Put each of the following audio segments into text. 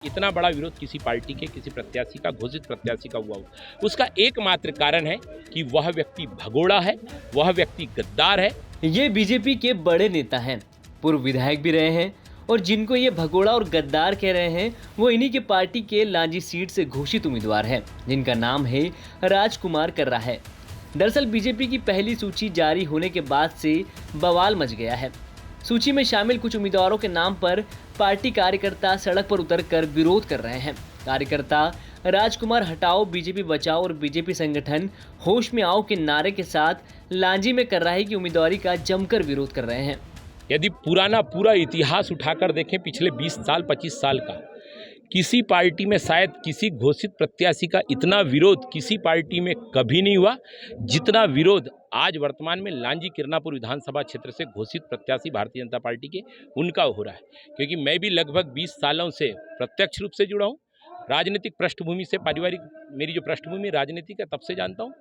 इतना बड़ा विरोध किसी पार्टी के किसी प्रत्याशी का घोषित प्रत्याशी का हुआ हो, उसका एकमात्र कारण है कि वह व्यक्ति भगोड़ा है, वह व्यक्ति गद्दार है। ये बीजेपी के बड़े नेता हैं, पूर्व विधायक भी रहे हैं और जिनको ये भगोड़ा और गद्दार कह रहे हैं वो इन्हीं के पार्टी के लांजी सीट से घोषित उम्मीदवार हैं, जिनका नाम है राजकुमार कर्रा है। दरअसल बीजेपी की पहली सूची जारी होने के बाद से बवाल मच गया है। सूची में शामिल कुछ उम्मीदवारों के नाम पर पार्टी कार्यकर्ता सड़क पर उतरकर विरोध कर रहे हैं। कार्यकर्ता राजकुमार हटाओ, बीजेपी बचाओ और बीजेपी संगठन होश में आओ के नारे के साथ लांजी में कर्रा की उम्मीदवारी का जमकर विरोध कर रहे हैं। यदि पूरा इतिहास उठाकर देखें पिछले 20 साल 25 साल का, किसी पार्टी में शायद किसी घोषित प्रत्याशी का इतना विरोध किसी पार्टी में कभी नहीं हुआ जितना विरोध आज वर्तमान में लांजी किरनापुर विधानसभा क्षेत्र से घोषित प्रत्याशी भारतीय जनता पार्टी के उनका हो रहा है। क्योंकि मैं भी लगभग 20 सालों से प्रत्यक्ष रूप से जुड़ा हूँ, राजनीतिक पृष्ठभूमि से, पारिवारिक मेरी जो पृष्ठभूमि राजनीतिक है तब से जानता हूँ।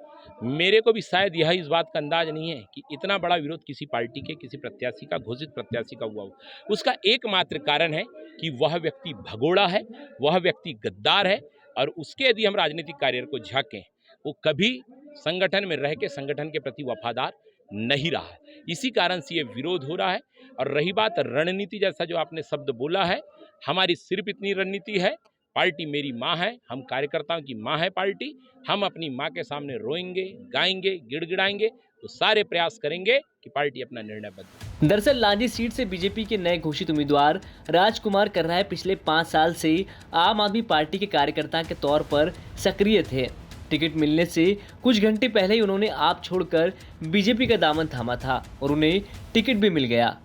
मेरे को भी शायद यह इस बात का अंदाज नहीं है कि इतना बड़ा विरोध किसी पार्टी के किसी प्रत्याशी का घोषित प्रत्याशी का हुआ हो। उसका एकमात्र कारण है कि वह व्यक्ति भगोड़ा है, वह व्यक्ति गद्दार है और उसके यदि हम राजनीतिक कार्य को झांकें, वो कभी संगठन में रह के संगठन के प्रति वफादार नहीं रहा है। इसी कारण से ये विरोध हो रहा है। और रही बात रणनीति, जैसा जो आपने शब्द बोला है, हमारी सिर्फ इतनी रणनीति है, पार्टी मेरी माँ है, हम कार्यकर्ताओं की माँ है पार्टी। हम अपनी माँ के सामने रोएंगे, गाएंगे, गिड़गिड़ाएंगे, तो सारे प्रयास करेंगे कि पार्टी अपना निर्णय बदले। दरअसल लांजी सीट से बीजेपी के नए घोषित उम्मीदवार राजकुमार कर्रा पिछले 5 साल से आम आदमी पार्टी के कार्यकर्ता के तौर पर सक्रिय थे। टिकट मिलने से कुछ घंटे पहले ही उन्होंने आप छोड़कर बीजेपी का दामन थामा था और उन्हें टिकट भी मिल गया।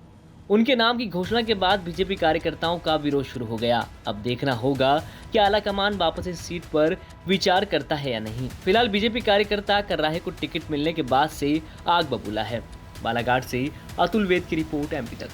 उनके नाम की घोषणा के बाद बीजेपी कार्यकर्ताओं का विरोध शुरू हो गया। अब देखना होगा कि आलाकमान वापस इस सीट पर विचार करता है या नहीं। फिलहाल बीजेपी कार्यकर्ता कर्रा को टिकट मिलने के बाद से आग बबूला है। बालाघाट से अतुल वेद की रिपोर्ट, एमपी तक।